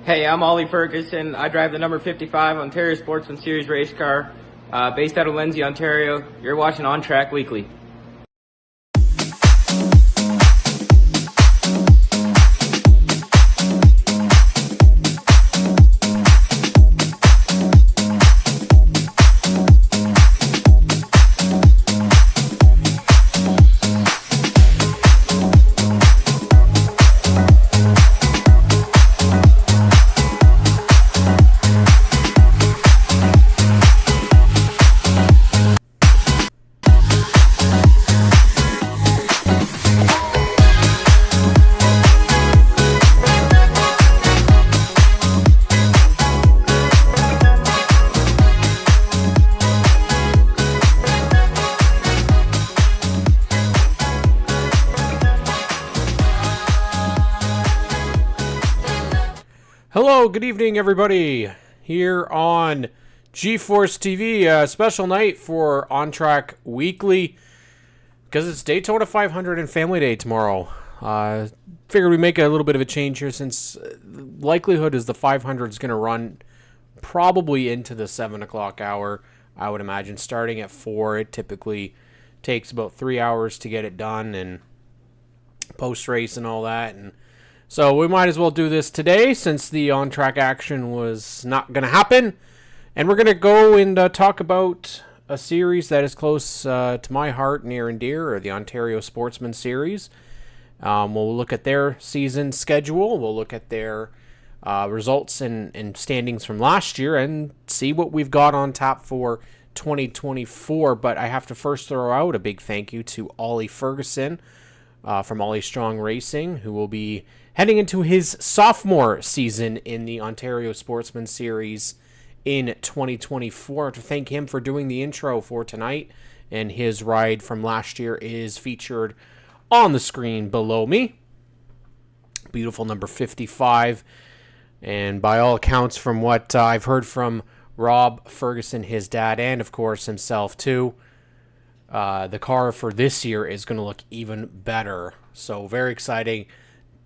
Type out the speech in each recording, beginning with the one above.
Hey, I'm Ollie Ferguson. I drive the number 55 Ontario Sportsman Series race car, based out of Lindsay, Ontario. You're watching ONTrack Weekly. Hello, good evening, everybody. Here on GeForce TV, a special night for ONTrack Weekly because it's Daytona 500 and Family Day tomorrow. Figured we'd make a little bit of a change here since likelihood is the 500 is going to run probably into the 7 o'clock hour. I would imagine starting at 4. It typically takes about 3 hours to get it done and post-race and all that, and so we might as well do this today since the on-track action was not going to happen. And we're going to go and talk about a series that is close to my heart, near and dear, or the Ontario Sportsman Series. We'll look at their season schedule. We'll look at their results and standings from last year and see what we've got on tap for 2024. But I have to first throw out a big thank you to Ollie Ferguson from Ollie Strong Racing, who will be heading into his sophomore season in the Ontario Sportsman Series in 2024. To thank him for doing the intro for tonight, and his ride from last year is featured on the screen below me. Beautiful number 55, and by all accounts, from what I've heard from Rob Ferguson, his dad, and of course himself too, the car for this year is going to look even better. So very exciting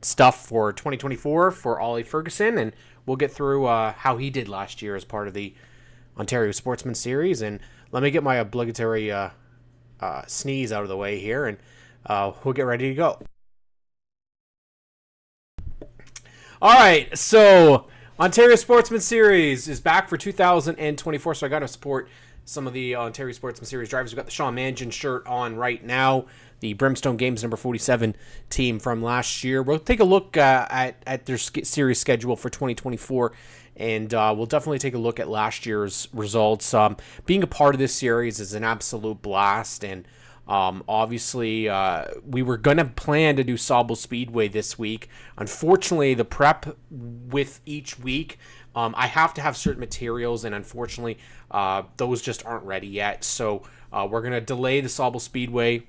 stuff for 2024 for Ollie Ferguson, and we'll get through how he did last year as part of the Ontario Sportsman Series. And let me get my obligatory sneeze out of the way here, and we'll get ready to go. All right, so Ontario Sportsman Series is back for 2024, so I got to support some of the Ontario Sportsman Series drivers. We've got the Shawn Mangian shirt on right now, the Brimstone Games number 47 team from last year. We'll take a look at their series schedule for 2024, and we'll definitely take a look at last year's results. Being a part of this series is an absolute blast, and obviously we were going to plan to do Sauble Speedway this week. Unfortunately, the prep with each week, I have to have certain materials, and unfortunately, those just aren't ready yet. So we're going to delay the Sauble Speedway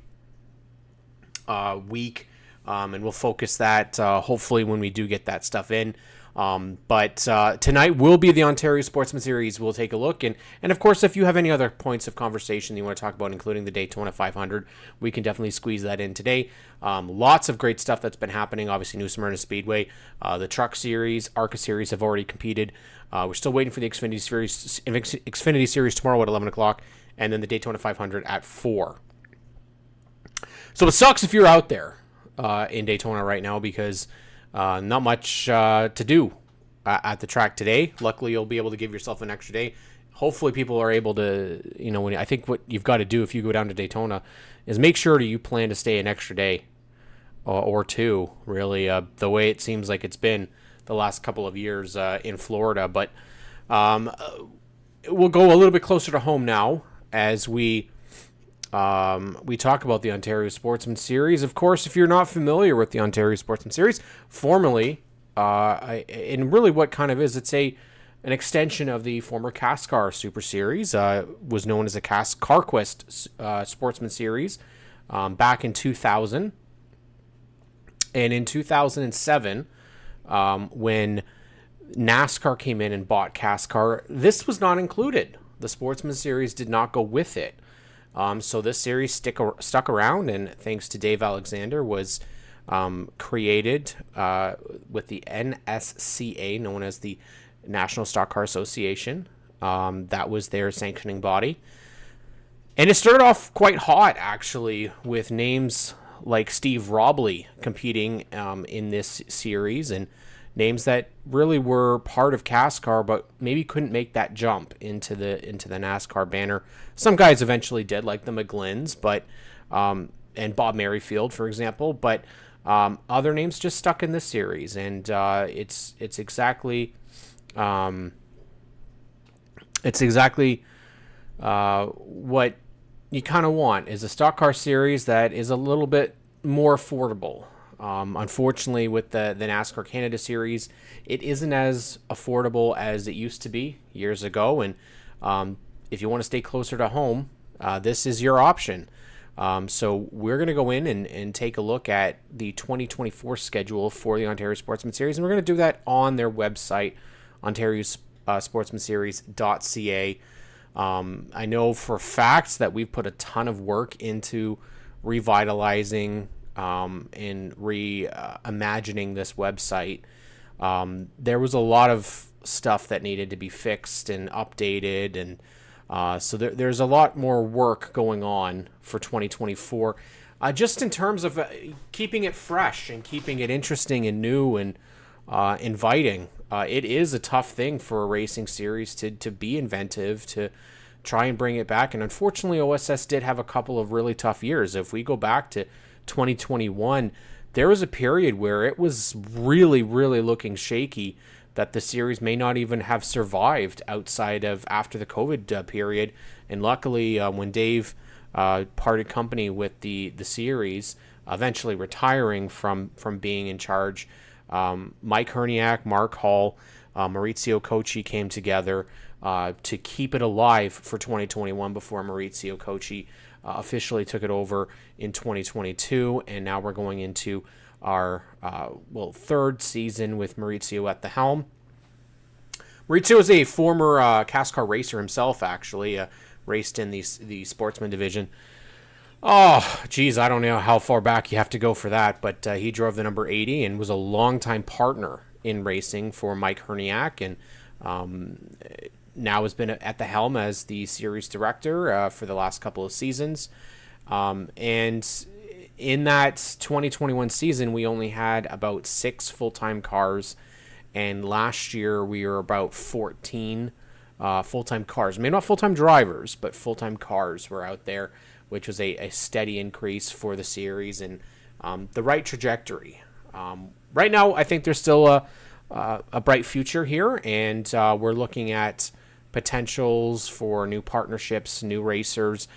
week, and we'll focus that hopefully when we do get that stuff in. But tonight will be the Ontario Sportsman Series. We'll take a look. And of course, if you have any other points of conversation you want to talk about, including the Daytona 500, we can definitely squeeze that in today. Lots of great stuff that's been happening. Obviously, New Smyrna Speedway, the Truck Series, ARCA Series have already competed. We're still waiting for the Xfinity Series tomorrow at 11 o'clock, and then the Daytona 500 at 4. So it sucks if you're out there in Daytona right now because not much to do at the track today. Luckily, you'll be able to give yourself an extra day. Hopefully, people are able to, I think what you've got to do if you go down to Daytona is make sure that you plan to stay an extra day or two, really, the way it seems like it's been the last couple of years in Florida. But we'll go a little bit closer to home now as we talk about the Ontario Sportsman Series. Of course, if you're not familiar with the Ontario Sportsman Series, formerly, and really what kind of is, it's an extension of the former CASCAR Super Series, was known as a CarQuest Sportsman Series back in 2000. And in 2007, when NASCAR came in and bought CASCAR, this was not included. The Sportsman Series did not go with it. So this series stuck around, and thanks to Dave Alexander, was created with the NSCA, known as the National Stock Car Association. That was their sanctioning body. And it started off quite hot, actually, with names like Steve Robley competing in this series, and names that really were part of CASCAR but maybe couldn't make that jump into the NASCAR banner. Some guys eventually did, like the McGlyns, but and Bob Merrifield, for example, but other names just stuck in this series, and it's exactly what you kind of want, is a stock car series that is a little bit more affordable. Unfortunately, with the NASCAR Canada series, it isn't as affordable as it used to be years ago. And if you want to stay closer to home, this is your option. So we're going to go in and take a look at the 2024 schedule for the Ontario Sportsman Series. And we're going to do that on their website, ontariosportsmanseries.ca. I know for facts that we've put a ton of work into revitalizing and reimagining this website. There was a lot of stuff that needed to be fixed and updated, and so there's a lot more work going on for 2024, just in terms of keeping it fresh and keeping it interesting and new and inviting. It is a tough thing for a racing series to be inventive, to try and bring it back. And unfortunately, OSS did have a couple of really tough years. If we go back to 2021, there was a period where it was really, really looking shaky that the series may not even have survived outside of after the COVID period. And luckily, when Dave parted company with the series, eventually retiring from being in charge, Mike Herniak, Mark Hall, Maurizio Cocci came together to keep it alive for 2021 before Maurizio Cocci officially took it over in 2022. And now we're going into our third season with Maurizio at the helm. Maurizio is a former CASCAR racer himself, actually, raced in the sportsman division. Oh, geez, I don't know how far back you have to go for that, but he drove the number 80 and was a longtime partner in racing for Mike Herniak, and now has been at the helm as the series director for the last couple of seasons. And in that 2021 season, we only had about 6 full-time cars, and last year we were about 14 full-time cars. Maybe not full-time drivers, but full-time cars were out there, which was a steady increase for the series and the right trajectory. Right now, I think there's still a bright future here, and we're looking at potentials for new partnerships, new racers.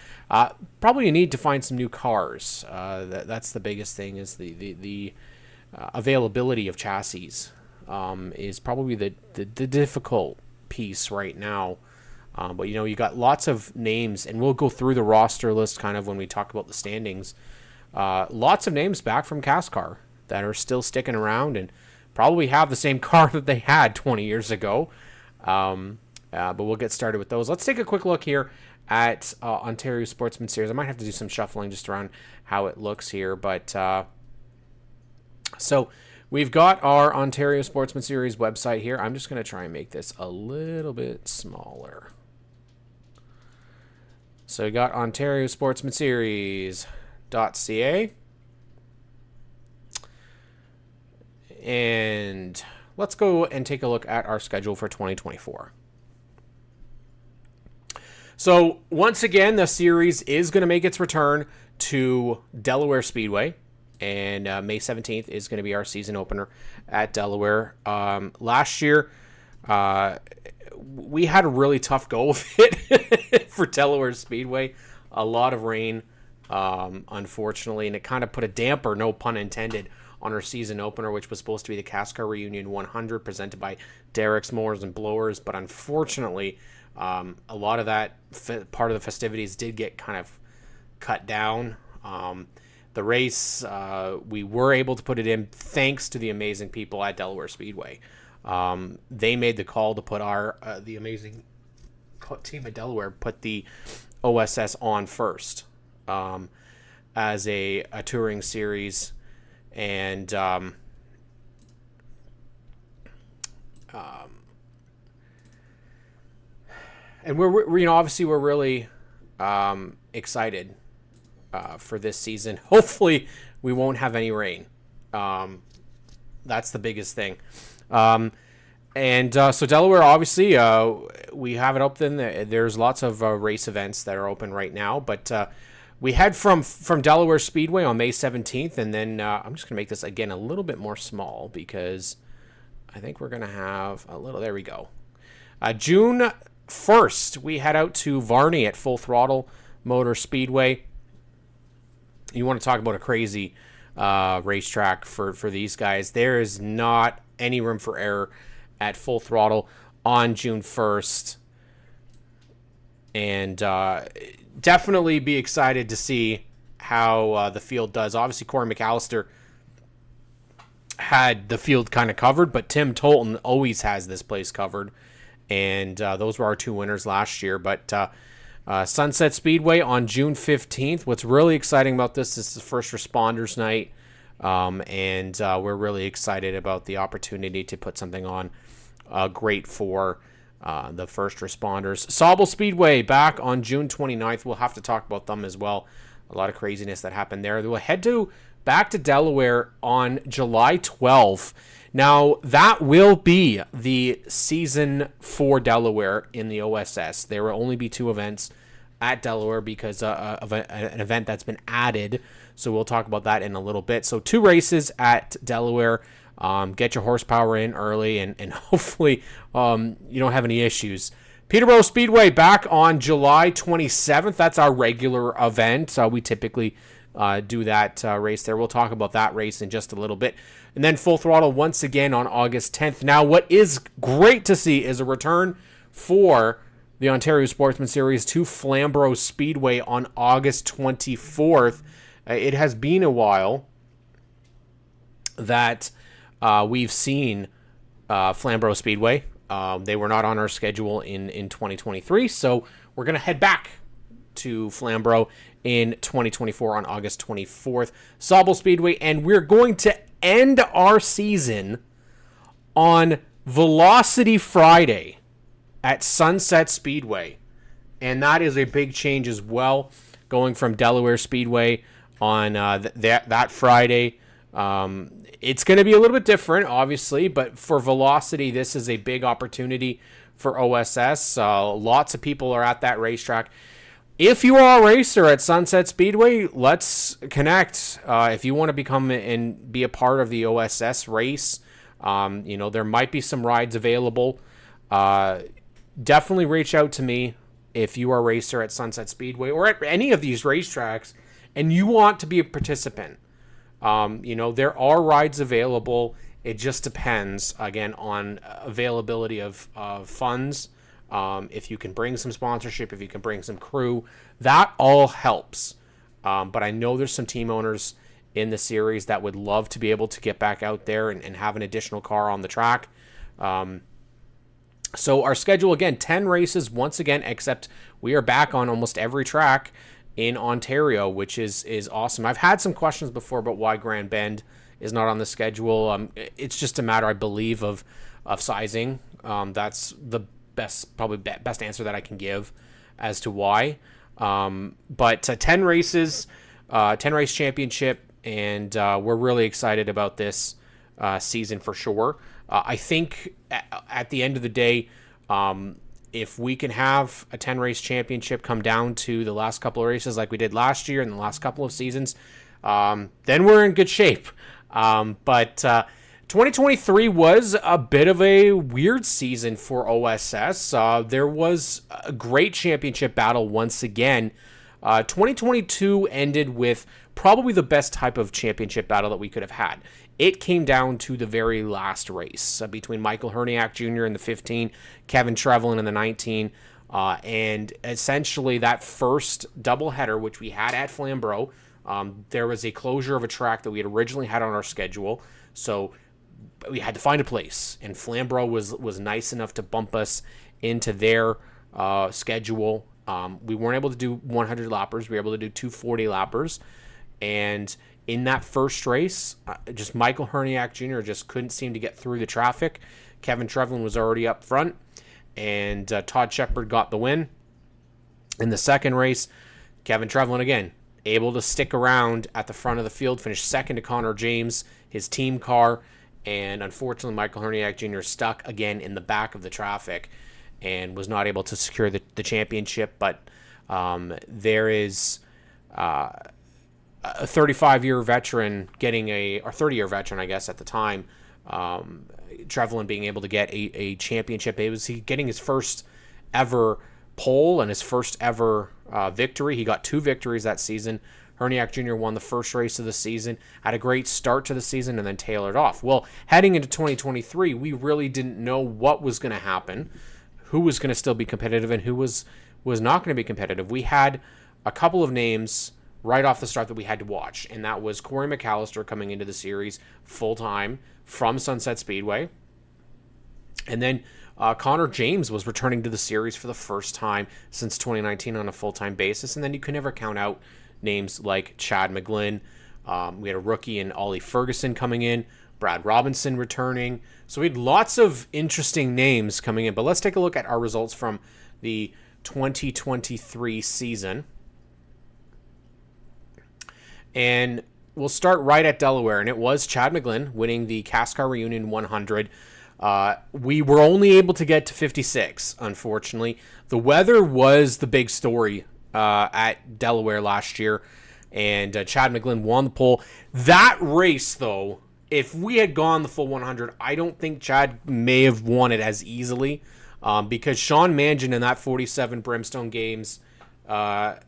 Probably you need to find some new cars. That's the biggest thing, is the availability of chassis is probably the difficult piece right now. But, you got lots of names, and we'll go through the roster list kind of when we talk about the standings. Lots of names back from CASCAR that are still sticking around and probably have the same car that they had 20 years ago. But we'll get started with those. Let's take a quick look here at Ontario Sportsman Series. I might have to do some shuffling just around how it looks here. But so we've got our Ontario Sportsman Series website here. I'm just going to try and make this a little bit smaller. So we got ontariosportsmanseries.ca. And let's go and take a look at our schedule for 2024. So once again, the series is going to make its return to Delaware Speedway, and May 17th is going to be our season opener at Delaware. Last year, we had a really tough go of it for Delaware Speedway. A lot of rain, unfortunately, and it kind of put a damper, no pun intended, on our season opener, which was supposed to be the CASCAR Reunion 100 presented by Derek's Mowers and Blowers. But unfortunately, a lot of that part of the festivities did get kind of cut down. The race, we were able to put it in thanks to the amazing people at Delaware Speedway. They made the call to put the amazing team at Delaware put the OSS on first as a touring series. And we're obviously we're really excited for this season. Hopefully we won't have any rain. That's the biggest thing. So Delaware, obviously, we have it open. There's lots of race events that are open right now, but we head from Delaware Speedway on May 17th, and then I'm just going to make this, again, a little bit more small because I think we're going to have a little, there we go. June 1st, we head out to Varney at Full Throttle Motor Speedway. You want to talk about a crazy racetrack for these guys. There is not any room for error at Full Throttle on June 1st. And definitely be excited to see how the field does. Obviously, Corey McAllister had the field kind of covered, but Tim Tolton always has this place covered. And those were our two winners last year. But Sunset Speedway on June 15th. What's really exciting about this is the first responders night. And we're really excited about the opportunity to put something on great for the first responders. Sauble Speedway back on June 29th. We'll have to talk about them as well. A lot of craziness that happened there. We'll head back to Delaware on July 12th. Now, that will be the season for Delaware in the OSS. There will only be 2 events at Delaware because of an event that's been added. So we'll talk about that in a little bit. So 2 races at Delaware. Get your horsepower in early, and hopefully you don't have any issues. Peterborough Speedway back on July 27th. That's our regular event. We typically do that race there. We'll talk about that race in just a little bit. And then Full Throttle once again on August 10th. Now, what is great to see is a return for the Ontario Sportsman Series to Flamborough Speedway on August 24th. It has been a while that we've seen Flamborough Speedway. They were not on our schedule in 2023, so we're going to head back to Flamborough in 2024 on August 24th. Sauble Speedway, and we're going to end our season on Velocity Friday at Sunset Speedway. And that is a big change as well, going from Delaware Speedway on that Friday. It's going to be a little bit different, obviously, but for Velocity, this is a big opportunity for OSS. Lots of people are at that racetrack. If you are a racer at Sunset Speedway, let's connect. If you want to become and be a part of the OSS race, there might be some rides available. Definitely reach out to me if you are a racer at Sunset Speedway or at any of these racetracks and you want to be a participant. There are rides available. It just depends, again, on availability of funds. If you can bring some sponsorship, if you can bring some crew, that all helps. But I know there's some team owners in the series that would love to be able to get back out there and have an additional car on the track. So our schedule, again, 10 races once again, except we are back on almost every track in Ontario, which is awesome. I've had some questions before about why Grand Bend is not on the schedule. It's just a matter, I believe, of sizing. That's the best answer that I can give as to why. But 10 races, 10 race championship, and we're really excited about this season for sure. I think at the end of the day, if we can have a 10 race championship come down to the last couple of races like we did last year and the last couple of seasons, then we're in good shape. But 2023 was a bit of a weird season for OSS. There was a great championship battle once again. 2022 ended with probably the best type of championship battle that we could have had. It came down to the very last race between Michael Herniak Jr. in the 15, Kevin Trevelyan in the 19, and essentially that first doubleheader, which we had at Flamborough, there was a closure of a track that we had originally had on our schedule, so we had to find a place, and Flamborough was nice enough to bump us into their schedule. We weren't able to do 100 lappers. We were able to do 240 lappers. And in that first race, just Michael Herniak Jr. just couldn't seem to get through the traffic. Kevin Trevlin was already up front, and Todd Shepard got the win. In the second race, Kevin Trevlin again able to stick around at the front of the field, finished second to Connor James, his team car, and unfortunately Michael Herniak Jr. stuck again in the back of the traffic and was not able to secure the championship. But there is a 35-year veteran getting or 30-year veteran, I guess, at the time, Trevlin being able to get a championship. It was he getting his first ever pole and his first ever victory. He got 2 victories that season. Herniak Jr. won the first race of the season, had a great start to the season, and then tailored off. Well, heading into 2023, we really didn't know what was going to happen, who was going to still be competitive, and who was not going to be competitive. We had a couple of names right off the start that we had to watch, and that was Corey McAllister coming into the series full-time from Sunset Speedway. And then Connor James was returning to the series for the first time since 2019 on a full-time basis. And then you can never count out names like Chad McGlynn. We had a rookie in Ollie Ferguson coming in, Brad Robinson returning. So we had lots of interesting names coming in. But let's take a look at our results from the 2023 season. And we'll start right at Delaware, and it was Chad McGlynn winning the CASCAR Reunion 100. We were only able to get to 56, unfortunately. The weather was the big story at Delaware last year, and Chad McGlynn won the pole. That race, though, if we had gone the full 100, I don't think Chad may have won it as easily, because Sean Mangin in that 47 Brimstone Games Dodge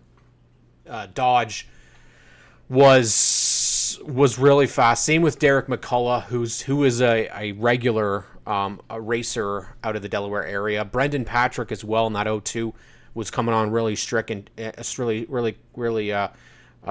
was really fast. Same with Derek McCullough, who is a regular a racer out of the Delaware area. Brendan Patrick as well in that 02 was coming on really strict and really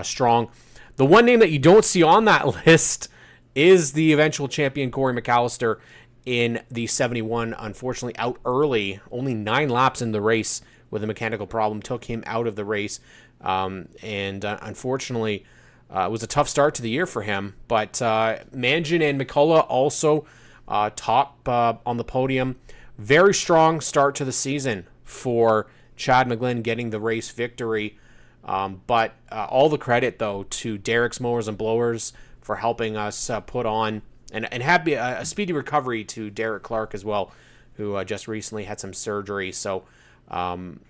strong. The one name that you don't see on that list is the eventual champion Corey McAllister in the 71. Unfortunately, out early, only 9 laps in the race with a mechanical problem took him out of the race, and unfortunately. It was a tough start to the year for him, but Mangin and McCullough also top on the podium. Very strong start to the season for Chad McGlynn getting the race victory, but all the credit, though, to Derek's Mowers and Blowers for helping us put on, and happy a speedy recovery to Derek Clark as well, who just recently had some surgery. So Chad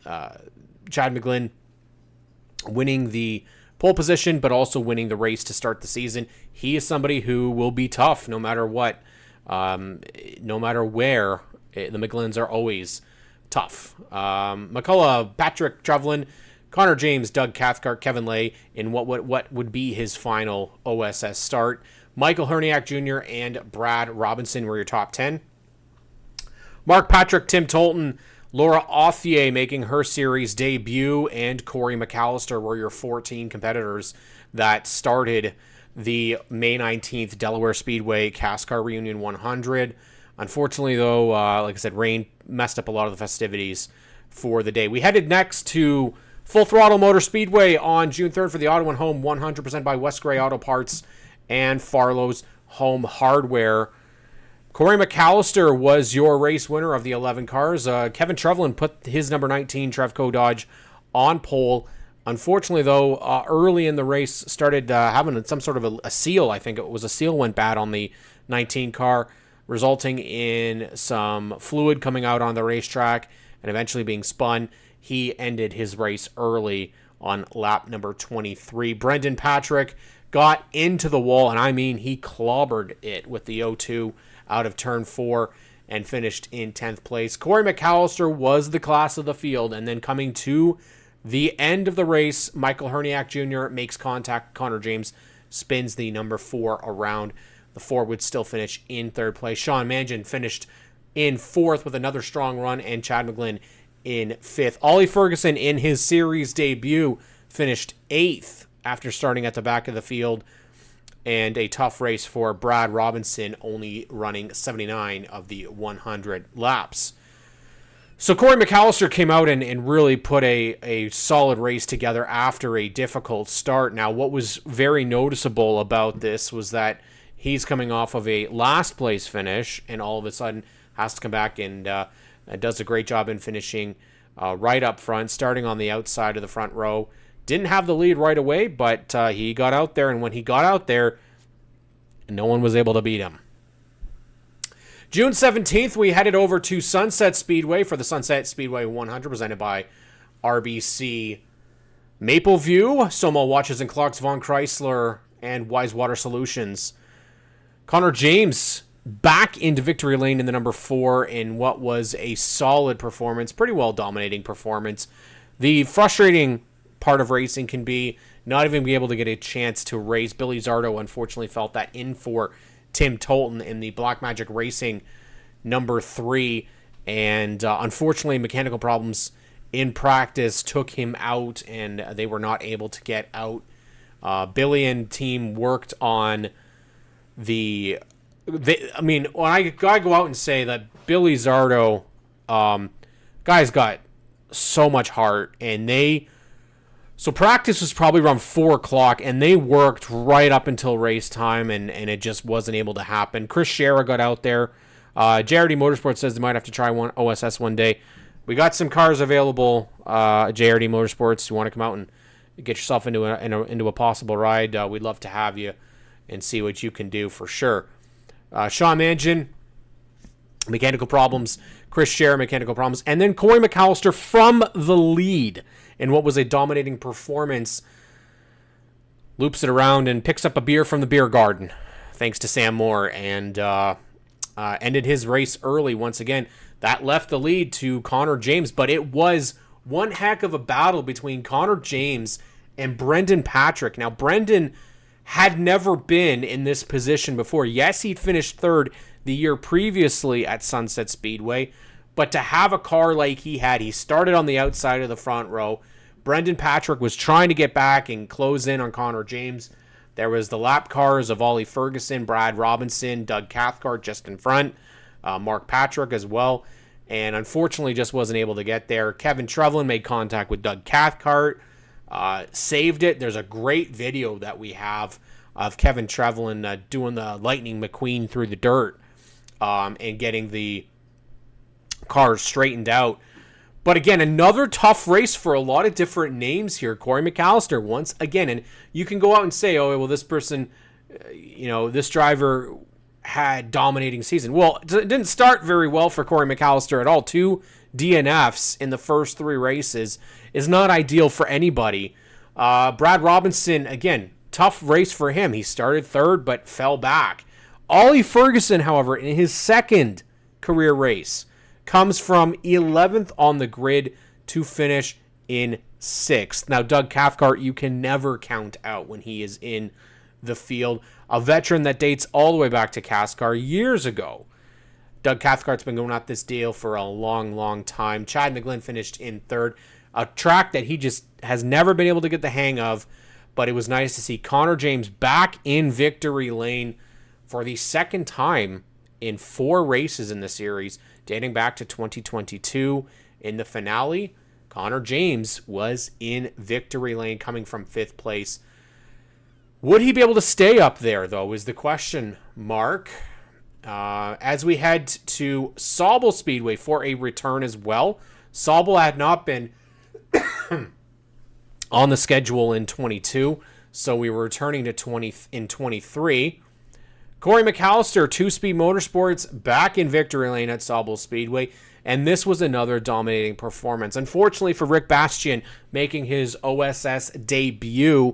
McGlynn winning the pole position, but also winning the race to start the season. He is somebody who will be tough no matter what, no matter where. The McGlynns are always tough. McCullough, Patrick Trevlin, Connor James, Doug Cathcart, Kevin Lay in what would be his final OSS start. Michael Herniak Jr. and Brad Robinson were your top 10. Mark Patrick, Tim Tolton, Laura Authier making her series debut, and Corey McAllister were your 14 competitors that started the May 19th Delaware Speedway CASCAR Reunion 100. Unfortunately, though, like I said, rain messed up a lot of the festivities for the day. We headed next to Full Throttle Motor Speedway on June 3rd for the Auto and Home 100% by West Gray Auto Parts and Farlow's Home Hardware. Corey McAllister was your race winner of the 11 cars. Kevin Trevlin put his number 19 Trevco Dodge on pole. Unfortunately, though, early in the race started having some sort of a seal. I think it was a seal went bad on the 19 car, resulting in some fluid coming out on the racetrack and eventually being spun. He ended his race early on lap number 23. Brendan Patrick got into the wall, and I mean he clobbered it with the 0-2 out of turn 4 and finished in 10th place. Corey McAllister was the class of the field, and then coming to the end of the race, Michael Herniak Jr. makes contact. Connor James spins the number 4 around. The 4 would still finish in 3rd place. Sean Mangin finished in 4th with another strong run, and Chad McGlynn in 5th. Ollie Ferguson in his series debut finished 8th after starting at the back of the field, and a tough race for Brad Robinson, only running 79 of the 100 laps. So Corey McAllister came out and really put a solid race together after a difficult start. Now, what was very noticeable about this was that he's coming off of a last place finish and all of a sudden has to come back and does a great job in finishing right up front, starting on the outside of the front row. Didn't have the lead right away, but he got out there, and when he got out there, no one was able to beat him. June 17th, we headed over to Sunset Speedway for the Sunset Speedway 100, presented by RBC Mapleview, Soma Watches and Clocks, Von Chrysler, and Wise Water Solutions. Connor James back into victory lane in the number 4 in what was a solid performance, pretty well dominating performance. The frustrating part of racing can be not even be able to get a chance to race. Billy Zardo unfortunately felt that in for Tim Tolton in the Blackmagic Racing number 3, and unfortunately mechanical problems in practice took him out, and they were not able to get out. Billy and team worked on when I go out and say that Billy Zardo, guy's got so much heart, and so practice was probably around 4 o'clock, and they worked right up until race time, and it just wasn't able to happen. Chris Shera got out there. JRD Motorsports says they might have to try one OSS one day. We got some cars available, JRD Motorsports. You want to come out and get yourself into a possible ride, we'd love to have you and see what you can do for sure. Sean Mangin, mechanical problems. Chris Shera, mechanical problems. And then Corey McAllister from the lead in what was a dominating performance, loops it around and picks up a beer from the beer garden, thanks to Sam Moore, and ended his race early once again. That left the lead to Connor James, but it was one heck of a battle between Connor James and Brendan Patrick. Now, Brendan had never been in this position before. Yes, he'd finished third the year previously at Sunset Speedway, but to have a car like he had, he started on the outside of the front row. Brendan Patrick was trying to get back and close in on Connor James. There was the lap cars of Ollie Ferguson, Brad Robinson, Doug Cathcart just in front, Mark Patrick as well, and unfortunately just wasn't able to get there. Kevin Trevlin made contact with Doug Cathcart, saved it. There's a great video that we have of Kevin Trevlin doing the Lightning McQueen through the dirt and getting the cars straightened out. But again, another tough race for a lot of different names here. Corey McAllister once again, and you can go out and say, oh, well, this person, this driver had dominating season. Well, it didn't start very well for Corey McAllister at all. 2 DNFs in the first 3 races is not ideal for anybody. Brad Robinson, again, tough race for him. He started third but fell back. Ollie Ferguson, however, in his second career race, comes from 11th on the grid to finish in 6th. Now, Doug Cathcart, you can never count out when he is in the field. A veteran that dates all the way back to Cascar years ago. Doug Cathcart's been going at this deal for a long, long time. Chad McGlynn finished in 3rd. A track that he just has never been able to get the hang of, but it was nice to see Connor James back in victory lane for the second time in 4 races in the series, dating back to 2022. In the finale, Connor James was in victory lane coming from 5th place. Would he be able to stay up there, though, is the question mark. As we head to Sauble Speedway for a return as well. Sauble had not been on the schedule in 22, so we were returning to 23. Corey McAllister, 2-Speed Motorsports, back in victory lane at Sauble Speedway, and this was another dominating performance. Unfortunately for Rick Bastian, making his OSS debut,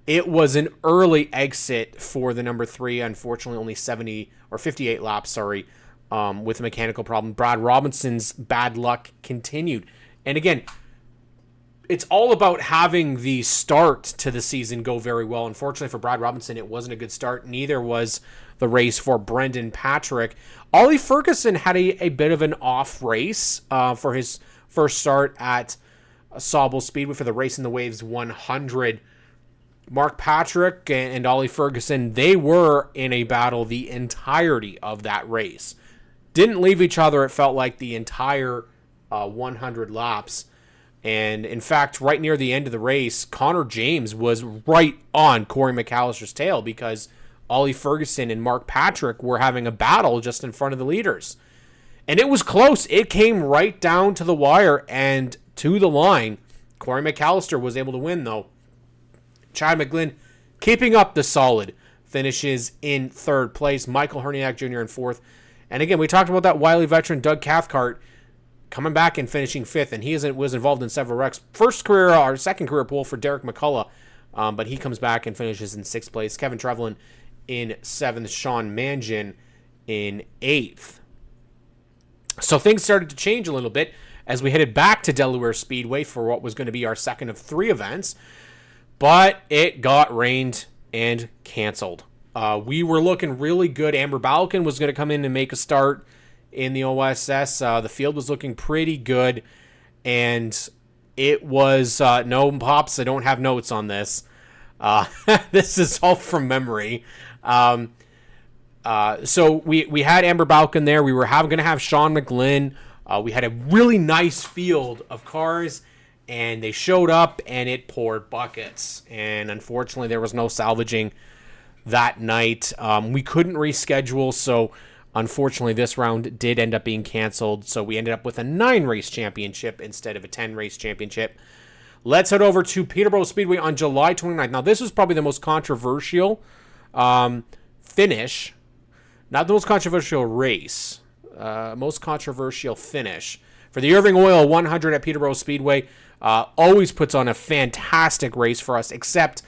it was an early exit for the number 3. Unfortunately, only 58 laps, with a mechanical problem. Brad Robinson's bad luck continued. And again, it's all about having the start to the season go very well. Unfortunately for Brad Robinson, it wasn't a good start. Neither was the race for Brendan Patrick. Ollie Ferguson had a bit of an off race for his first start at Sauble Speedway for the Race in the Waves 100. Mark Patrick and Ollie Ferguson, they were in a battle the entirety of that race. Didn't leave each other, it felt like, the entire 100 laps. And in fact, right near the end of the race, Connor James was right on Corey McAllister's tail because Ollie Ferguson and Mark Patrick were having a battle just in front of the leaders. And it was close. It came right down to the wire and to the line. Corey McAllister was able to win, though. Chad McGlynn keeping up the solid finishes in third place. Michael Herniak Jr. in fourth. And again, we talked about that wily veteran Doug Cathcart coming back and finishing fifth, and he was involved in several wrecks. Second career pole for Derek McCullough, but he comes back and finishes in sixth place. Kevin Trevelyan in seventh. Sean Mangin in eighth. So things started to change a little bit as we headed back to Delaware Speedway for what was going to be our second of three events, but it got rained and canceled. We were looking really good. Amber Balkin was going to come in and make a start in the OSS. The field was looking pretty good, and it was no pops. I don't have notes on this. This is all from memory. So we had Amber Balkin there. We were going to have Sean McGlynn. We had a really nice field of cars, and they showed up, and it poured buckets. And unfortunately, there was no salvaging that night. We couldn't reschedule, so unfortunately, this round did end up being canceled, so we ended up with a 9-race championship instead of a 10-race championship. Let's head over to Peterborough Speedway on July 29th. Now, this was probably the most controversial finish. Not the most controversial race. Most controversial finish. For the Irving Oil 100 at Peterborough Speedway, always puts on a fantastic race for us, except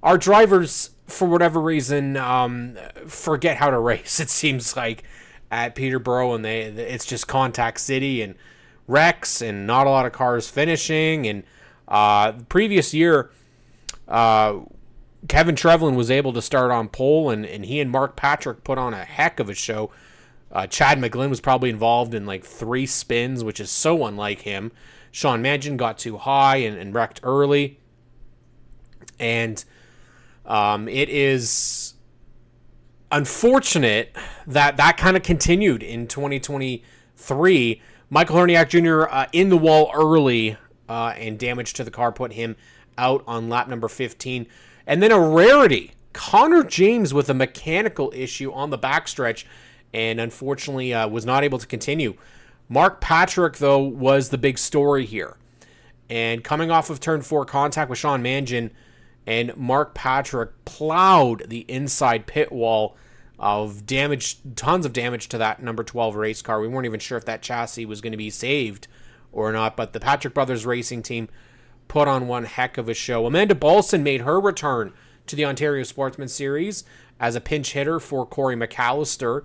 our drivers, for whatever reason, forget how to race, it seems like, at Peterborough, and it's just contact city and wrecks and not a lot of cars finishing. And the previous year, Kevin Trevelyan was able to start on pole, and he and Mark Patrick put on a heck of a show. Chad McGlynn was probably involved in like 3 spins, which is so unlike him. Sean Mangin got too high and wrecked early. And it is unfortunate that kind of continued in 2023. Michael Herniak Jr. In the wall early, and damage to the car put him out on lap number 15. And then a rarity, Connor James with a mechanical issue on the backstretch, and unfortunately was not able to continue. Mark Patrick, though, was the big story here. And coming off of turn 4 contact with Sean Mangin, and Mark Patrick plowed the inside pit wall of damage, tons of damage to that number 12 race car. We weren't even sure if that chassis was going to be saved or not, but the Patrick Brothers Racing Team put on one heck of a show. Amanda Balson made her return to the Ontario Sportsman Series as a pinch hitter for Corey McAllister.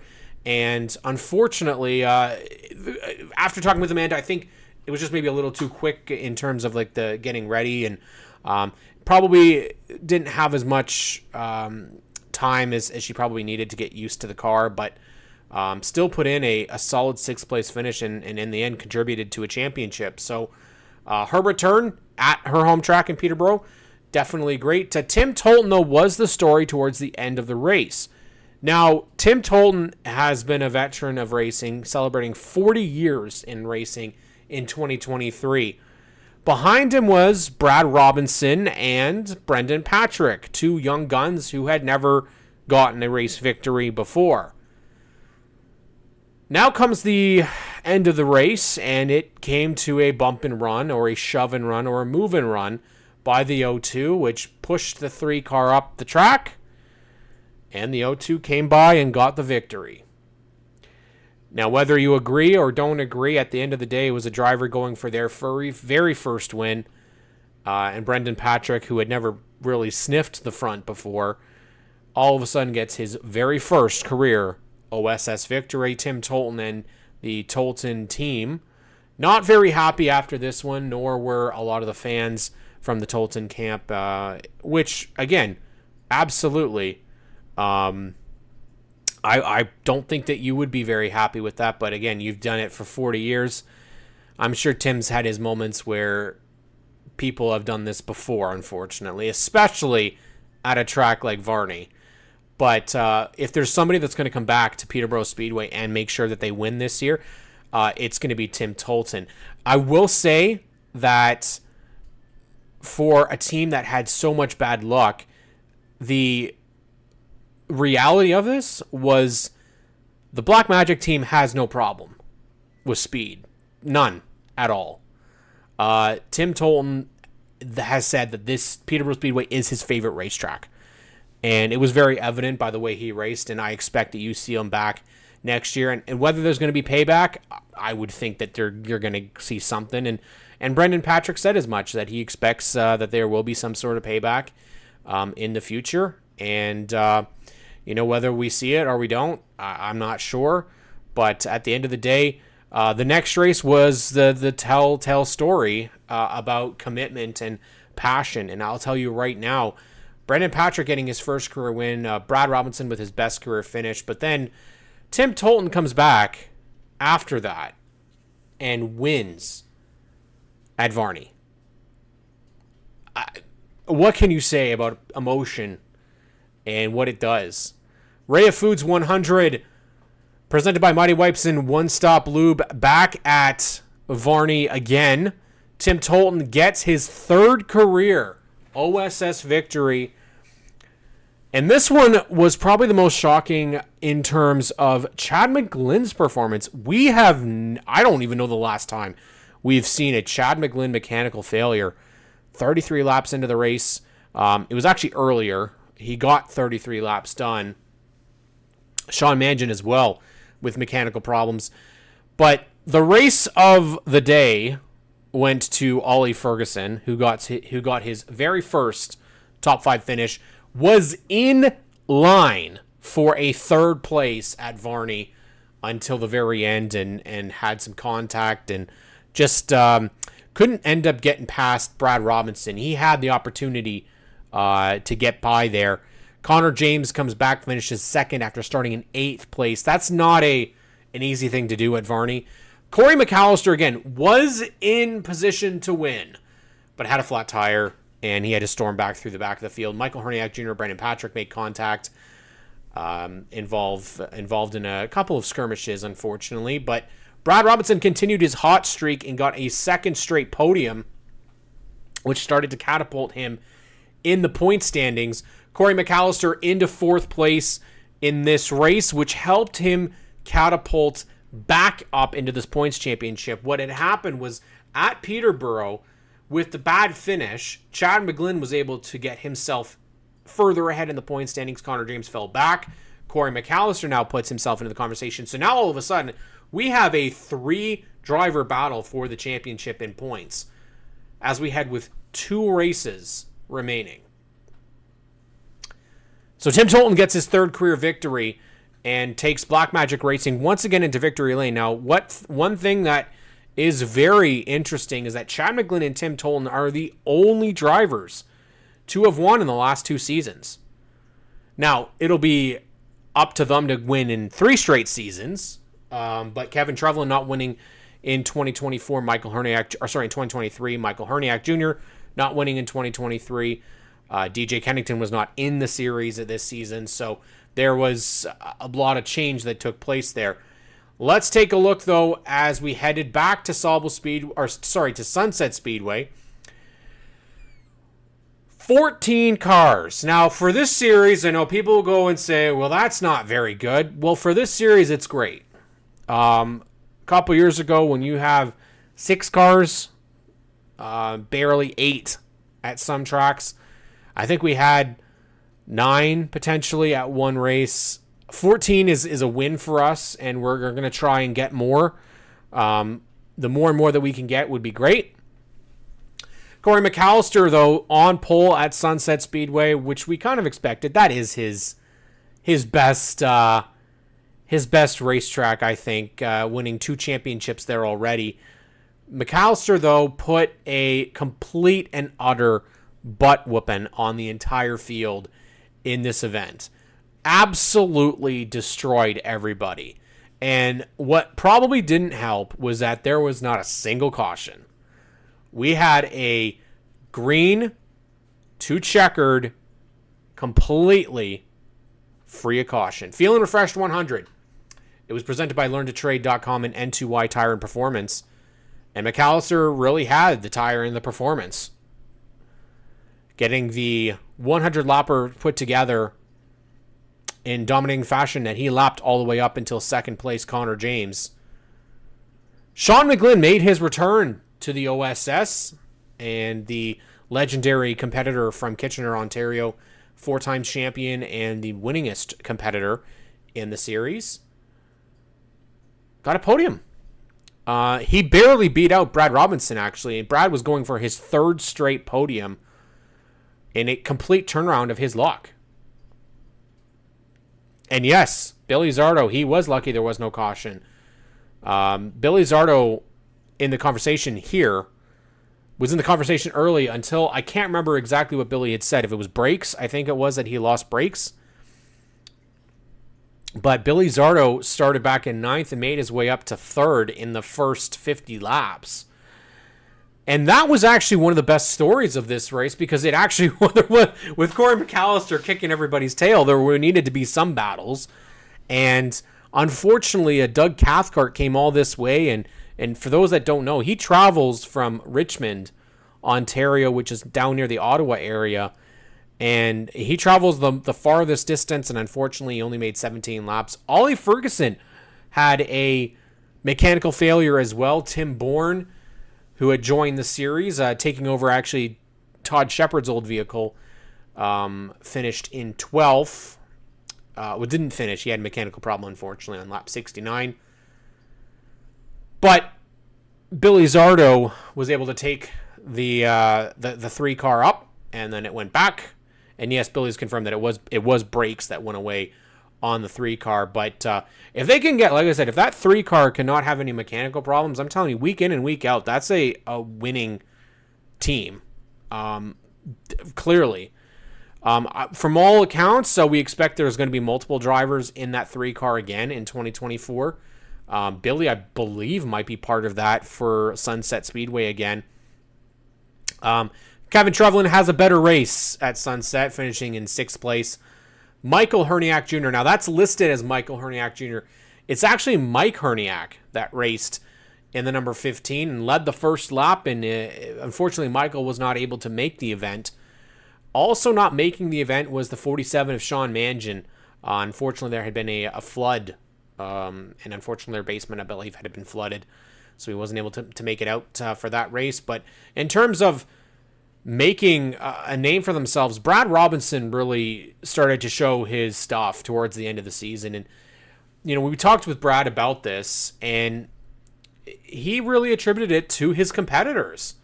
And unfortunately, after talking with Amanda, I think it was just maybe a little too quick in terms of like the getting ready, and probably didn't have as much time as she probably needed to get used to the car, but still put in a solid 6th place finish, and in the end contributed to a championship. So her return at her home track in Peterborough, definitely great. Tim Tolton, though, was the story towards the end of the race. Now, Tim Tolton has been a veteran of racing, celebrating 40 years in racing in 2023. Behind him was Brad Robinson and Brendan Patrick, 2 young guns who had never gotten a race victory before. Now comes the end of the race, and it came to a bump and run, or a shove and run, or a move and run by the O2, which pushed the 3 car up the track. And the O2 came by and got the victory. Now, whether you agree or don't agree, at the end of the day, it was a driver going for their very first win. And Brendan Patrick, who had never really sniffed the front before, all of a sudden gets his very first career OSS victory. Tim Tolton and the Tolton team not very happy after this one, nor were a lot of the fans from the Tolton camp, which, again, absolutely... I don't think that you would be very happy with that, but again, you've done it for 40 years. I'm sure Tim's had his moments where people have done this before, unfortunately, especially at a track like Varney. But if there's somebody that's going to come back to Peterborough Speedway and make sure that they win this year, it's going to be Tim Tolton. I will say that for a team that had so much bad luck, the reality of this was the Black Magic team has no problem with speed. None at all. Tim Tolton has said that this Peterborough Speedway is his favorite racetrack. And it was very evident by the way he raced, and I expect that you see him back next year. And whether there's going to be payback, I would think that you're going to see something. And Brendan Patrick said as much, that he expects that there will be some sort of payback in the future. And, whether we see it or we don't, I'm not sure. But at the end of the day, the next race was the telltale story about commitment and passion. And I'll tell you right now, Brendan Patrick getting his first career win, Brad Robinson with his best career finish, but then Tim Tolton comes back after that and wins at Varney. What can you say about emotion and what it does? Rhea Foods 100, presented by Mighty Wipes and One Stop Lube, back at Varney again. Tim Tolton gets his third career OSS victory. And this one was probably the most shocking in terms of Chad McGlynn's performance. I don't even know the last time we've seen a Chad McGlynn mechanical failure. 33 laps into the race. It was actually earlier. He got 33 laps done. Sean Mangan as well with mechanical problems. But the race of the day went to Ollie Ferguson, who got his very first top 5 finish, was in line for a third place at Varney until the very end and had some contact and just couldn't end up getting past Brad Robinson. He had the opportunity to get by there. Connor James comes back, finishes second after starting in 8th place. That's not an easy thing to do at Varney. Corey McAllister, again, was in position to win, but had a flat tire, and he had to storm back through the back of the field. Michael Herniak Jr., Brendan Patrick made contact, involved in a couple of skirmishes, unfortunately. But Brad Robinson continued his hot streak and got a second straight podium, which started to catapult him in the point standings. Corey McAllister into 4th place in this race, which helped him catapult back up into this points championship. What had happened was at Peterborough, with the bad finish, Chad McGlynn was able to get himself further ahead in the point standings. Connor James fell back. Corey McAllister now puts himself into the conversation. So now all of a sudden, we have a 3-driver battle for the championship in points as we head with 2 races remaining. So Tim Tolton gets his 3rd career victory and takes Black Magic Racing once again into victory lane. Now, one thing that is very interesting is that Chad McGlynn and Tim Tolton are the only drivers to have won in the last 2 seasons. Now, it'll be up to them to win in 3 straight seasons, but Kevin Trevlin not winning in 2024, in 2023, Michael Herniak Jr. not winning in 2023. DJ Kennington was not in the series this season, so there was a lot of change that took place there. Let's take a look, though, as we headed back to Sunset Speedway. 14 cars. Now, for this series, I know people will go and say, well, that's not very good. Well, for this series, it's great. A couple years ago, when you have 6 cars, barely 8 at some tracks, I think we had 9 potentially at one race. 14 is a win for us, and we're going to try and get more. The more and more that we can get would be great. Corey McAllister, though, on pole at Sunset Speedway, which we kind of expected. That is his best racetrack, I think, winning 2 championships there already. McAllister, though, put a complete and utter butt whooping on the entire field in this event. Absolutely destroyed everybody. And what probably didn't help was that there was not a single caution. We had a green to checkered, completely free of caution. Feeling Refreshed 100. It was presented by LearnToTrade.com and N2Y Tire and Performance. And McAllister really had the tire and the performance. Getting the 100 lapper put together in dominating fashion that he lapped all the way up until second place Connor James. Sean McGlynn made his return to the OSS, and the legendary competitor from Kitchener, Ontario, 4-time champion and the winningest competitor in the series, got a podium. He barely beat out Brad Robinson, actually. Brad was going for his third straight podium in a complete turnaround of his luck. And yes, Billy Zardo, he was lucky there was no caution. Billy Zardo, in the conversation here, was in the conversation early until I can't remember exactly what Billy had said. If it was brakes, I think it was that he lost brakes. But Billy Zardo started back in 9th and made his way up to 3rd in the first 50 laps. And that was actually one of the best stories of this race, because it actually, with Corey McAllister kicking everybody's tail, there needed to be some battles. And unfortunately, Doug Cathcart came all this way. And for those that don't know, he travels from Richmond, Ontario, which is down near the Ottawa area. And he travels the farthest distance, and unfortunately, he only made 17 laps. Ollie Ferguson had a mechanical failure as well. Tim Bourne, who had joined the series, taking over actually Todd Shepard's old vehicle, finished in 12th. Didn't finish. He had a mechanical problem, unfortunately, on lap 69. But Billy Zardo was able to take the 3 car up, and then it went back. And yes, Billy's confirmed that it was brakes that went away on the 3 car. But if they can get, like I said, if that 3 car cannot have any mechanical problems, I'm telling you, week in and week out, that's a winning team. Clearly. From all accounts, so we expect there's going to be multiple drivers in that 3 car again in 2024. Billy, I believe, might be part of that for Sunset Speedway again. Kevin Trevlin has a better race at Sunset, finishing in 6th place. Michael Herniak Jr. Now, that's listed as Michael Herniak Jr. It's actually Mike Herniak that raced in the number 15 and led the first lap, and unfortunately, Michael was not able to make the event. Also not making the event was the 47 of Sean Mangin. Unfortunately, there had been a flood, and unfortunately, their basement, I believe, had been flooded, so he wasn't able to make it out for that race. But in terms of making a name for themselves, Brad Robinson really started to show his stuff towards the end of the season. And, we talked with Brad about this, and he really attributed it to his competitors,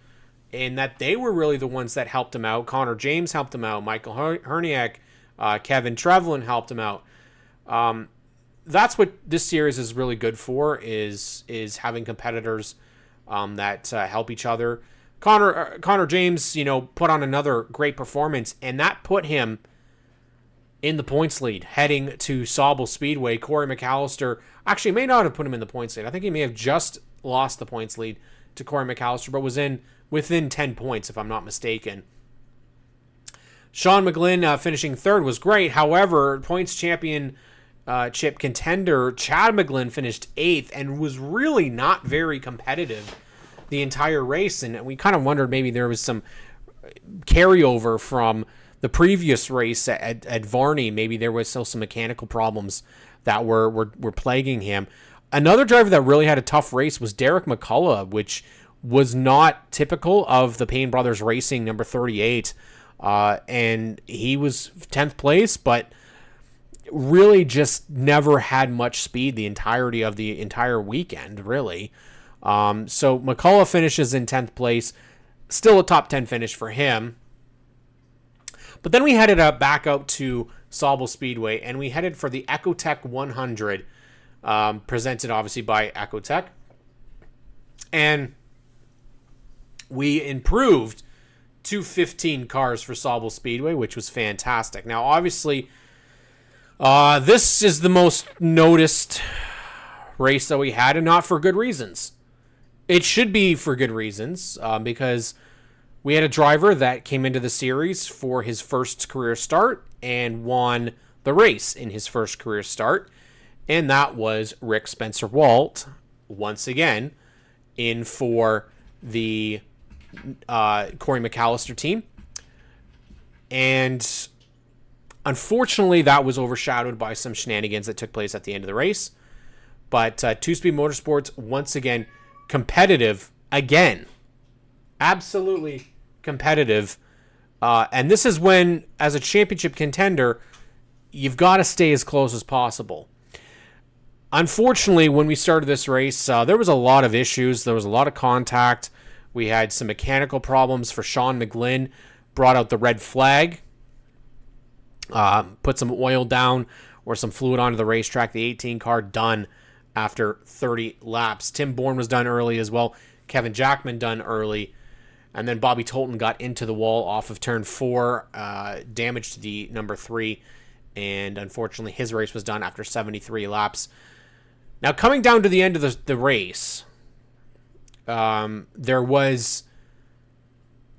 and that they were really the ones that helped him out. Connor James helped him out. Michael Herniak, Kevin Trevlin helped him out. That's what this series is really good for, is having competitors that help each other. Connor James, put on another great performance, and that put him in the points lead heading to Sauble Speedway. Corey McAllister actually may not have put him in the points lead. I think he may have just lost the points lead to Corey McAllister, but was within 10 points, if I'm not mistaken. Sean McGlynn finishing 3rd was great. However, points championship contender Chad McGlynn finished 8th and was really not very competitive the entire race, and we kind of wondered maybe there was some carryover from the previous race at Varney. Maybe there was still some mechanical problems that were plaguing him. Another driver that really had a tough race was Derek McCullough, which was not typical of the Payne Brothers Racing number 38, and he was 10th place, but really just never had much speed the entirety of the entire weekend, really. So McCullough finishes in 10th place, still a top 10 finish for him. But then we headed back out to Sauble Speedway, and we headed for the Ecotech 100, presented obviously by Ecotech. And we improved to 15 cars for Sauble Speedway, which was fantastic. Now, obviously, this is the most noticed race that we had, and not for good reasons. It should be for good reasons, because we had a driver that came into the series for his first career start and won the race in his first career start. and that was Rick Spencer-Walt, once again, in for the Corey McAllister team. And unfortunately, that was overshadowed by some shenanigans that took place at the end of the race. But Two-Speed Motorsports, once again, competitive again. Absolutely competitive. And this is when, as a championship contender, you've got to stay as close as possible. Unfortunately, when we started this race, there was a lot of issues. There was a lot of contact. We had some mechanical problems for Sean McGlynn. Brought out the red flag. Put some oil down or some fluid onto the racetrack. The 18 car done after 30 laps. Tim Bourne was done early as well. Kevin Jackman done early. And then Bobby Tolton got into the wall off of turn 4. Damage to the number 3. And unfortunately, his race was done after 73 laps. Now, coming down to the end of the race, there was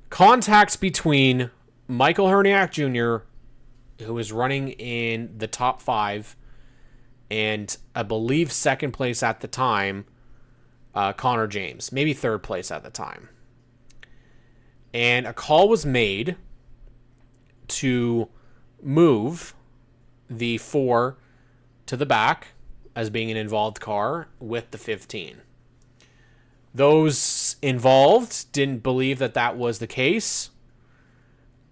contacts between Michael Herniak Jr., who was running in the top 5, and I believe second place at the time, Connor James, maybe third place at the time. And a call was made to move the 4 to the back as being an involved car with the 15. Those involved didn't believe that that was the case,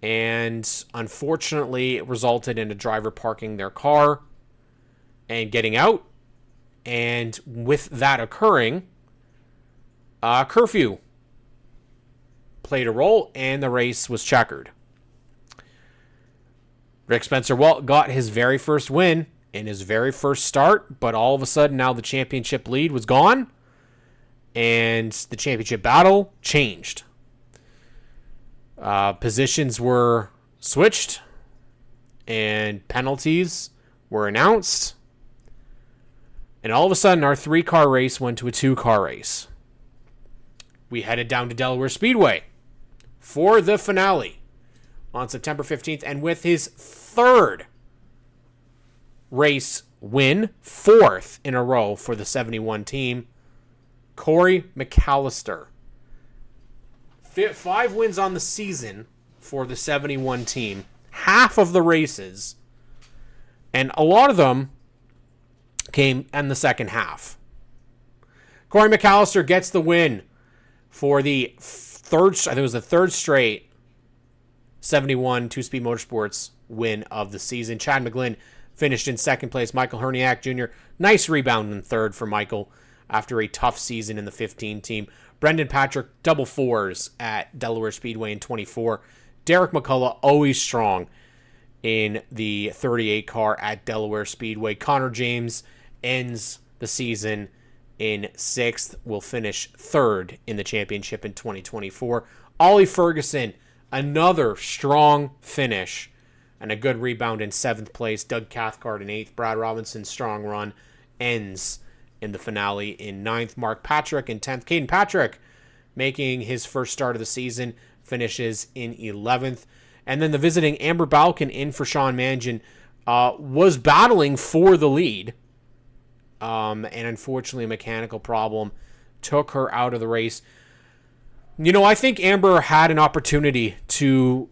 and unfortunately it resulted in a driver parking their car and getting out. And with that occurring, curfew played a role and the race was checkered. Rick Spencer-Walt got his very first win in his very first start, but all of a sudden now the championship lead was gone and the championship battle changed. Positions were switched and penalties were announced. And all of a sudden, our 3-car race went to a 2-car race. We headed down to Delaware Speedway for the finale on September 15th. And with his 3rd race win, 4th in a row for the 71 team, Corey McAllister. 5 wins on the season for the 71 team. Half of the races, and a lot of them came in the second half. Corey McAllister gets the win for the third, I think it was the 3rd straight 71 Two-Speed Motorsports win of the season. Chad McGlynn finished in 2nd place. Michael Herniak Jr., nice rebound in 3rd for Michael after a tough season in the 15 team. Brendan Patrick, double 4s at Delaware Speedway in 24. Derek McCullough, always strong in the 38 car at Delaware Speedway. Connor James ends the season in 6th, will finish 3rd in the championship in 2024. Ollie Ferguson, another strong finish and a good rebound in 7th place. Doug Cathcart in 8th. Brad Robinson, strong run, ends in the finale in 9th. Mark Patrick in 10th. Caden Patrick, making his first start of the season, finishes in 11th. And then the visiting Amber Balkin in for Sean Mangin was battling for the lead. And unfortunately, a mechanical problem took her out of the race. You know, I think Amber had an opportunity to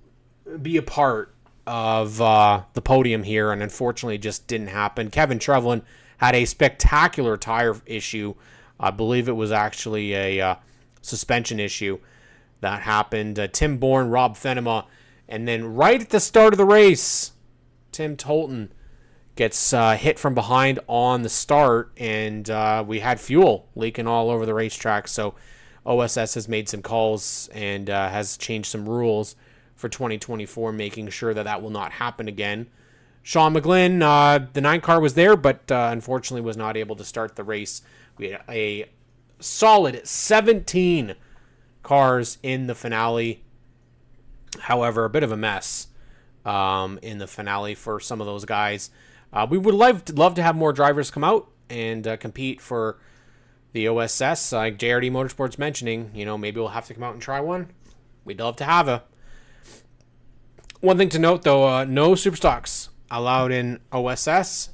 be a part of the podium here, and unfortunately it just didn't happen. Kevin Trevlin had a spectacular tire issue. I believe it was actually a suspension issue that happened. Tim Bourne, Rob Fenema, and then right at the start of the race, Tim Tolton gets hit from behind on the start, and we had fuel leaking all over the racetrack. So OSS has made some calls and has changed some rules for 2024, making sure that that will not happen again. Sean McGlynn, the 9 car was there, but unfortunately was not able to start the race. We had a solid 17 cars in the finale. However, a bit of a mess in the finale for some of those guys. We would love to have more drivers come out and compete for the OSS. Like JRD Motorsports mentioning, you know, maybe we'll have to come out and try one. We'd love to have a. One thing to note, though, no Superstocks allowed in OSS.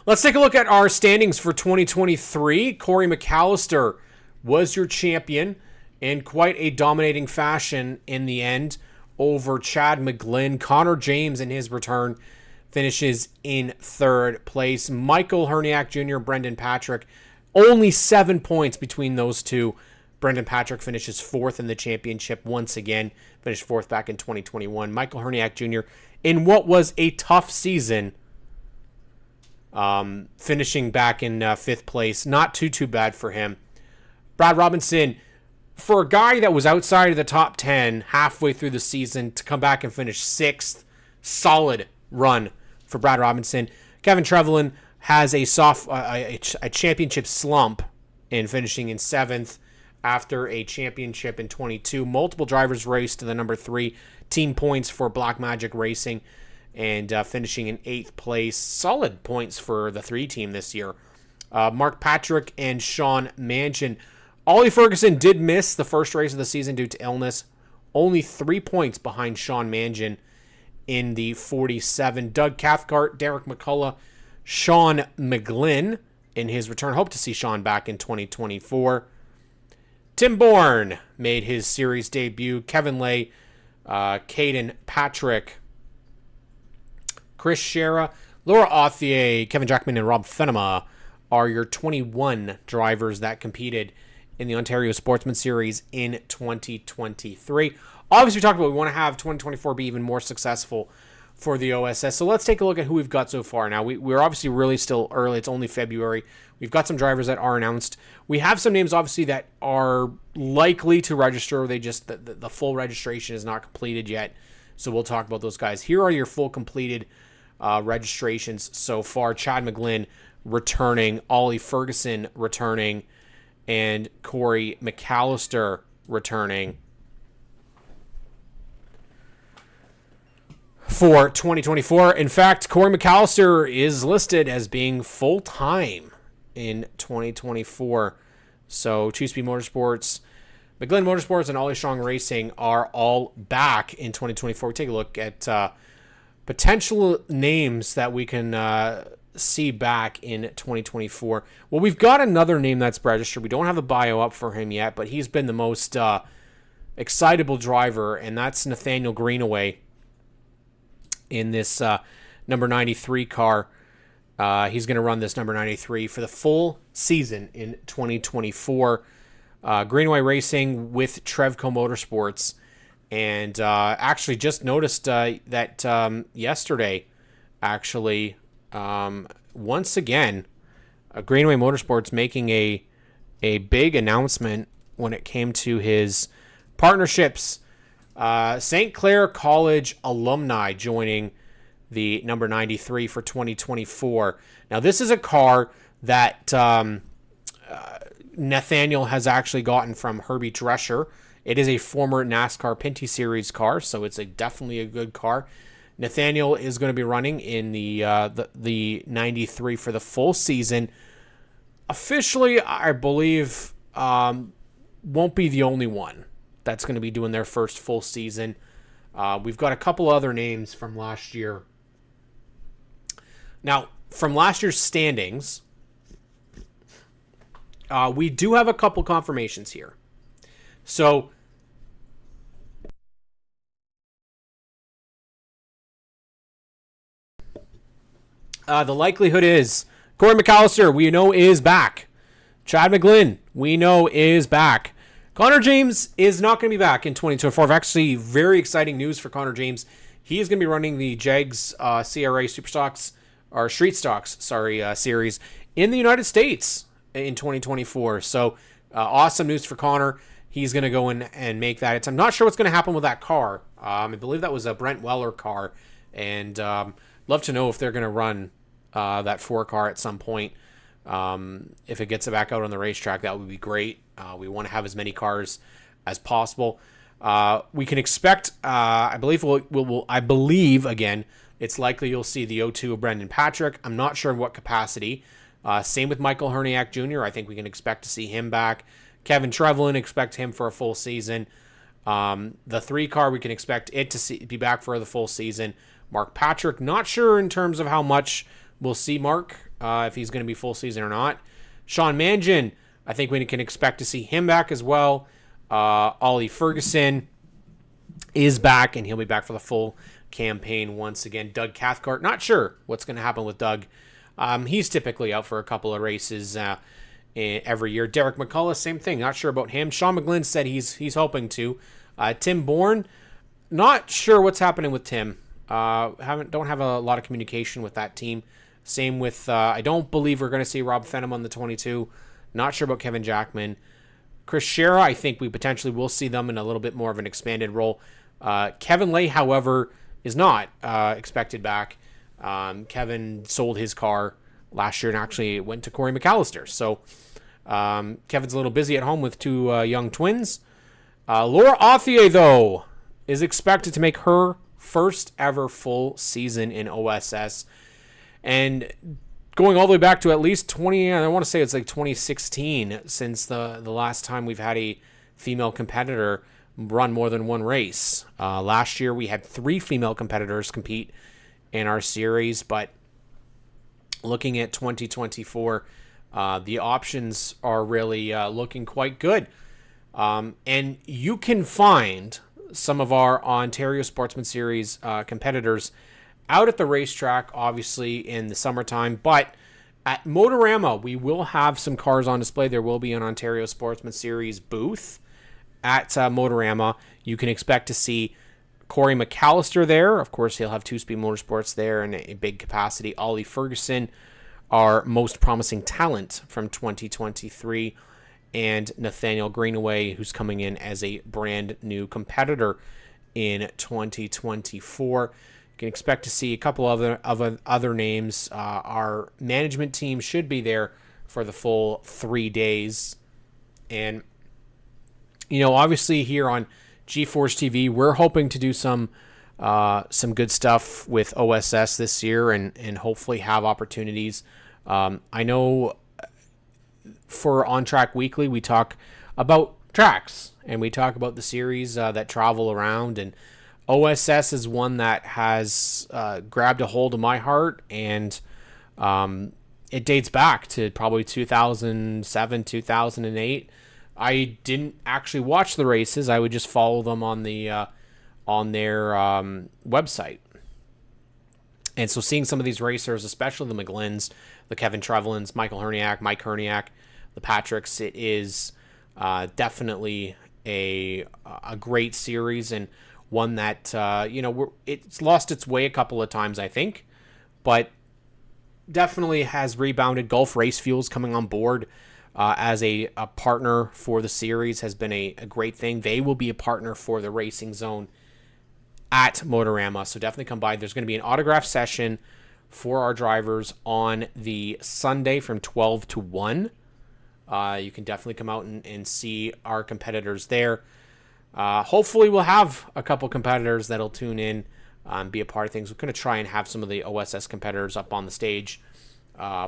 Let's take a look at our standings for 2023. Corey McAllister was your champion in quite a dominating fashion in the end over Chad McGlynn. Connor James in his return finishes in third place. Michael Herniak Jr., Brendan Patrick, only 7 points between those two. Brendan Patrick finishes fourth in the championship once again, finished fourth back in 2021. Michael Herniak Jr. in what was a tough season, finishing back in fifth place. Not too bad for him. Brad Robinson, for a guy that was outside of the top 10 halfway through the season, to come back and finish sixth, solid run for Brad Robinson. Kevin Trevelyan has a championship slump in finishing in seventh after a championship in 22. Multiple drivers raced to the number 3 team points for Black Magic Racing, and finishing in 8th place. Solid points for the 3 team this year. Mark Patrick and Sean Manchin. Ollie Ferguson did miss the first race of the season due to illness. Only 3 points behind Sean Manchin in the 47. Doug Cathcart, Derek McCullough, Sean McGlynn in his return. Hope to see Sean back in 2024. Tim Bourne made his series debut. Kevin Lay, Caden Patrick, Chris Shera, Laura Authier, Kevin Jackman, and Rob Fenema are your 21 drivers that competed in the Ontario Sportsman Series in 2023. Obviously, we talked about we want to have 2024 be even more successful for the OSS. So let's take a look at who we've got so far. Now, we're obviously really still early. It's only February. We've got some drivers that are announced. We have some names, obviously, that are likely to register. They just the full registration is not completed yet. So we'll talk about those guys. Here are your full completed registrations so far. Chad McGlynn returning, Ollie Ferguson returning, and Corey McAllister returning for 2024. In fact, Corey McAllister is listed as being full-time in 2024. So Chesapeake Motorsports, McGlynn Motorsports, and Ollie Strong Racing are all back in 2024. We take a look at potential names that we can see back in 2024. Well, we've got another name that's registered. We don't have a bio up for him yet, but he's been the most excitable driver, and that's Nathaniel Greenaway in this number 93 car. He's going to run this number 93 for the full season in 2024. Greenaway Racing with Trevco Motorsports. And actually just noticed that yesterday, actually, once again, Greenaway Motorsports making a big announcement when it came to his partnerships. St. Clair College alumni joining the number 93 for 2024. Now, this is a car that Nathaniel has actually gotten from Herbie Drescher. It is a former NASCAR Pinty Series car, so it's definitely a good car. Nathaniel is going to be running in the 93 for the full season. Officially, I believe, won't be the only one that's going to be doing their first full season. We've got a couple other names from last year. Now, from last year's standings, we do have a couple confirmations here. So, the likelihood is Corey McAllister, we know, is back. Chad McGlynn, we know, is back. Connor James is not going to be back in 2024. Actually, very exciting news for Connor James. He is going to be running the JAGS CRA Superstocks, or Street Stocks, series in the United States in 2024. So, awesome news for Connor. He's going to go in and make that. I'm not sure what's going to happen with that car. I believe that was a Brent Weller car, and love to know if they're going to run that 4 car at some point. If it gets it back out on the racetrack, that would be great. We want to have as many cars as possible. We can expect, I believe again, it's likely you'll see the O2 of Brendan Patrick. I'm not sure in what capacity. Same with Michael Herniak Jr. I think we can expect to see him back. Kevin Trevelyan, expect him for a full season. The 3 car, we can expect it to be back for the full season. Mark Patrick, not sure in terms of how much we'll see, Mark, if he's going to be full season or not. Sean Mangian, I think we can expect to see him back as well. Ollie Ferguson is back, and he'll be back for the full campaign once again. Doug Cathcart, not sure what's going to happen with Doug. He's typically out for a couple of races every year. Derek McCullough, same thing. Not sure about him. Sean McGlynn said he's hoping to. Tim Bourne, not sure what's happening with Tim. Don't have a lot of communication with that team. Same with I don't believe we're going to see Rob Fenham on the 22. Not sure about Kevin Jackman. Chris Shera, I think we potentially will see them in a little bit more of an expanded role. Kevin Lay, however, is not expected back. Kevin sold his car last year and actually went to Corey McAllister. So Kevin's a little busy at home with two young twins. Laura Authier, though, is expected to make her first ever full season in OSS. And going all the way back to at least 2016 since the last time we've had a female competitor run more than one race. Last year we had 3 female competitors compete in our series, but looking at 2024, the options are really looking quite good. And you can find some of our Ontario Sportsman Series competitors out at the racetrack, obviously, in the summertime. But at Motorama, we will have some cars on display. There will be an Ontario Sportsman Series booth at Motorama. You can expect to see Corey McAllister there. Of course, he'll have Two Speed Motorsports there in a big capacity. Ollie Ferguson, our most promising talent from 2023. And Nathaniel Greenaway, who's coming in as a brand new competitor in 2024. You can expect to see a couple other names. Our management team should be there for the full 3 days. And, obviously here on G-Force TV, we're hoping to do some good stuff with OSS this year and hopefully have opportunities. I know for ONTrack Weekly, we talk about tracks and we talk about the series that travel around, and OSS is one that has grabbed a hold of my heart, and it dates back to probably 2007, 2008. I didn't actually watch the races. I would just follow them on their website. And so seeing some of these racers, especially the McGlyns, the Kevin Trevelyan's, Michael Herniak, Mike Herniak, the Patricks, it is definitely a great series, and one that, it's lost its way a couple of times, I think, but definitely has rebounded. Gulf Race Fuels coming on board as a partner for the series has been a great thing. They will be a partner for the Racing Zone at Motorama, so definitely come by. There's going to be an autograph session for our drivers on the Sunday from 12 to 1. You can definitely come out and see our competitors there. Hopefully we'll have a couple competitors that'll tune in and be a part of things. We're going to try and have some of the OSS competitors up on the stage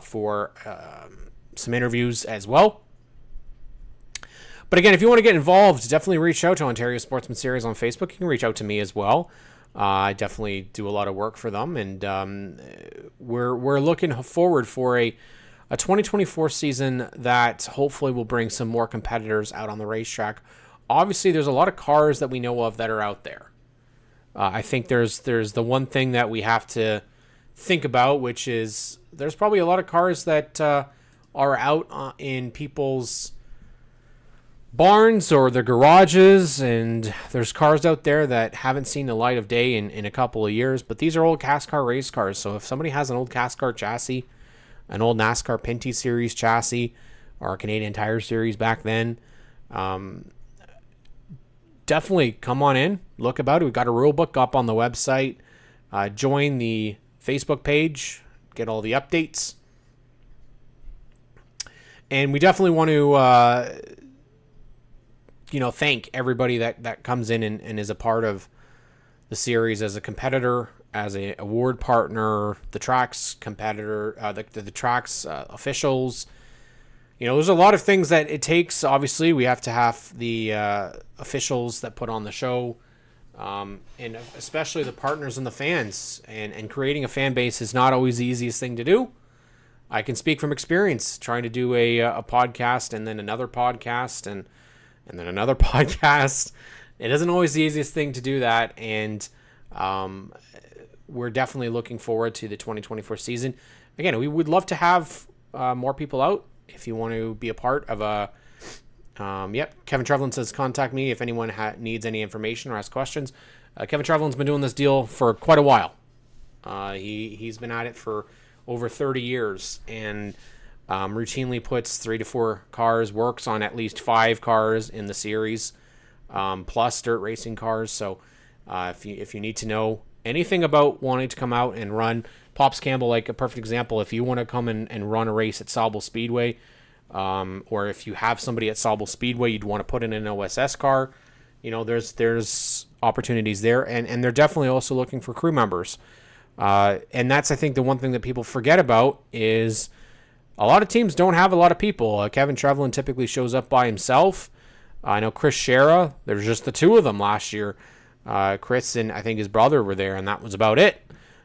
for some interviews as well. But again, if you want to get involved, definitely reach out to Ontario Sportsman Series on Facebook. You can reach out to me as well. I definitely do a lot of work for them, and we're looking forward for a 2024 season that hopefully will bring some more competitors out on the racetrack. Obviously, there's a lot of cars that we know of that are out there. I think there's the one thing that we have to think about, which is there's probably a lot of cars that are out in people's barns or their garages, and there's cars out there that haven't seen the light of day in a couple of years, but these are old CASCAR race cars. So if somebody has an old CASCAR chassis, an old NASCAR Pinty Series chassis, or a Canadian Tire Series back then, definitely come on in, look about it. We've got a rule book up on the website. Join the Facebook page, get all the updates. And we definitely want to thank everybody that comes in and is a part of the series as a competitor, as a award partner, the tracks competitor, the tracks officials. There's a lot of things that it takes. Obviously, we have to have the officials that put on the show, And especially the partners and the fans. And creating a fan base is not always the easiest thing to do. I can speak from experience trying to do a podcast and then another podcast and then another podcast. It isn't always the easiest thing to do that. And we're definitely looking forward to the 2024 season. Again, we would love to have more people out. If you want to be a part of a... Kevin Trevlin says, contact me if anyone needs any information or has questions. Kevin Trevlin's been doing this deal for quite a while. He's been at it for over 30 years and routinely puts 3 to 4 cars, works on at least 5 cars in the series, plus dirt racing cars. So if you need to know anything about wanting to come out and run, Pops Campbell, like a perfect example, if you want to come and run a race at Sauble Speedway, or if you have somebody at Sauble Speedway you'd want to put in an OSS car, there's opportunities there, and they're definitely also looking for crew members. And that's, I think, the one thing that people forget about is a lot of teams don't have a lot of people. Kevin Trevlin typically shows up by himself. I know Chris Shera, there's just the 2 of them last year. Chris and I think his brother were there, and that was about it.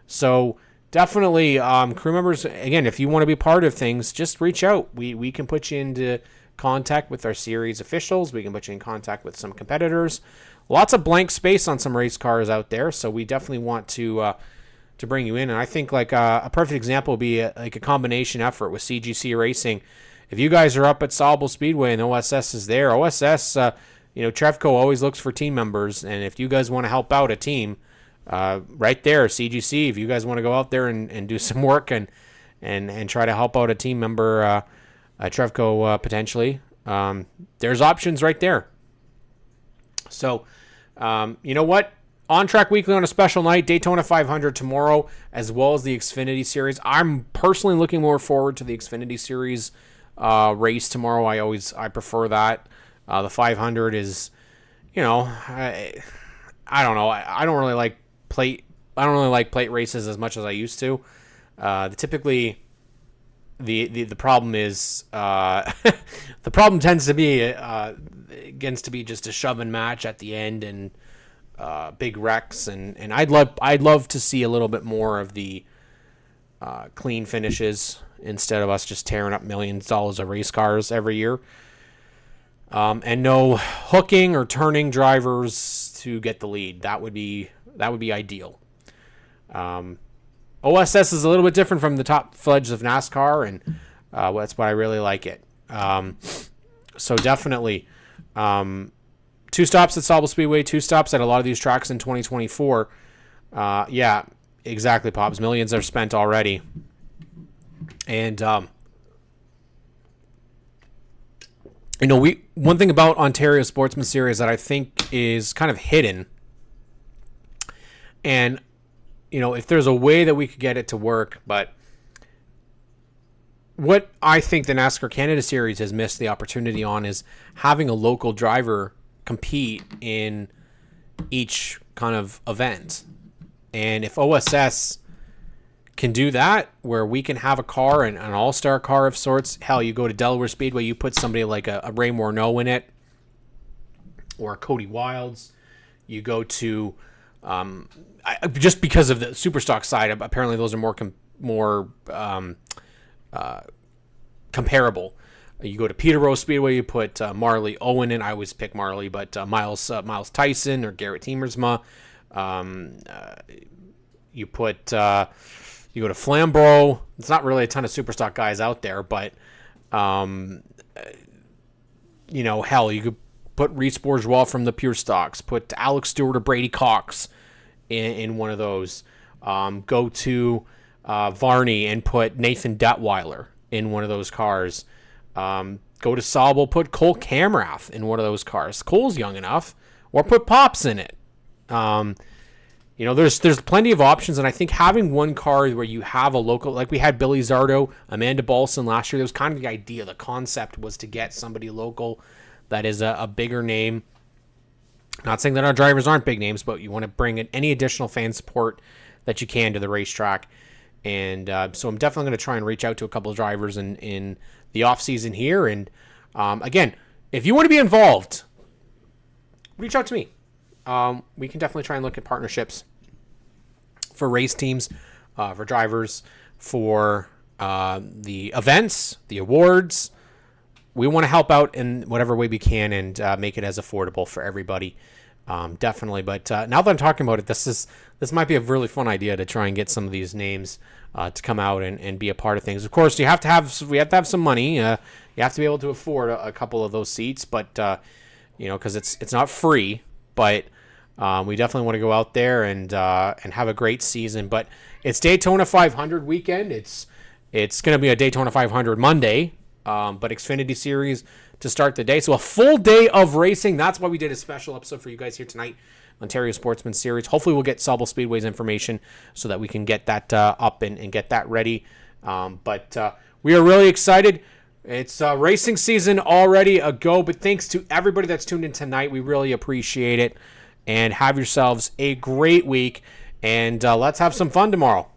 So definitely, crew members, again, if you want to be part of things, just reach out. We can put you into contact with our series officials. We can put you in contact with some competitors. Lots of blank space on some race cars out there, so we definitely want to bring you in. And I think like a perfect example would be a combination effort with CGC Racing. If you guys are up at Sauble Speedway and OSS is there, OSS, Trevco always looks for team members, and if you guys want to help out a team, right there, CGC, if you guys want to go out there and do some work and try to help out a team member, Trevco potentially, there's options right there. So, you know what? ONTrack Weekly on a special night, Daytona 500 tomorrow, as well as the Xfinity Series. I'm personally looking more forward to the Xfinity Series race tomorrow. I prefer that. The 500 is, I don't know. I don't really like plate. I don't really like plate races as much as I used to. Typically, the problem is the problem tends to be just a shove-in match at the end and big wrecks, and I'd love to see a little bit more of the clean finishes instead of us just tearing up millions of dollars of race cars every year. And no hooking or turning drivers to get the lead. That would be ideal. OSS is a little bit different from the top fledge of NASCAR, and that's why I really like it. So definitely 2 stops at Sauble Speedway, 2 stops at a lot of these tracks in 2024. Yeah, exactly, Pops. Millions are spent already. And one thing about Ontario Sportsman Series that I think is kind of hidden, and if there's a way that we could get it to work, but what I think the NASCAR Canada Series has missed the opportunity on is having a local driver compete in each kind of event. And if OSS can do that, where we can have a car, an all-star car of sorts. Hell, you go to Delaware Speedway, you put somebody like a Ray Morneau in it, or a Cody Wilds. You go to, just because of the Superstock side, apparently those are more comparable. You go to Peterborough Speedway, you put Marley Owen in. I always pick Marley, but Miles Tyson or Garrett Temersma. You go to Flamborough. It's not really a ton of Superstock guys out there, but hell, you could put Reese Bourgeois from the Pure Stocks, put Alex Stewart or Brady Cox in one of those. Go to Varney and put Nathan Detweiler in one of those cars. Go to Sauble, put Cole Camrath in one of those cars. Cole's young enough, or put Pops in it. There's plenty of options, and I think having one car where you have a local, like we had Billy Zardo, Amanda Balson last year, that was kind of the idea. The concept was to get somebody local that is a bigger name. Not saying that our drivers aren't big names, but you want to bring in any additional fan support that you can to the racetrack. And so I'm definitely going to try and reach out to a couple of drivers in the off season here. And again, if you want to be involved, reach out to me. we can definitely try and look at partnerships for race teams, for drivers, for the events, the awards. We want to help out in whatever way we can and make it as affordable for everybody. Definitely. But now that I'm talking about it, this might be a really fun idea to try and get some of these names to come out and be a part of things. Of course, we have to have some money. You have to be able to afford a couple of those seats, but because it's not free. But we definitely want to go out there and have a great season. But it's Daytona 500 weekend. It's going to be a Daytona 500 Monday. But Xfinity Series to start the day. So a full day of racing. That's why we did a special episode for you guys here tonight. Ontario Sportsman Series. Hopefully we'll get Sauble Speedway's information so that we can get that up and get that ready. But we are really excited. It's racing season already a go. But thanks to everybody that's tuned in tonight. We really appreciate it. And have yourselves a great week. And let's have some fun tomorrow.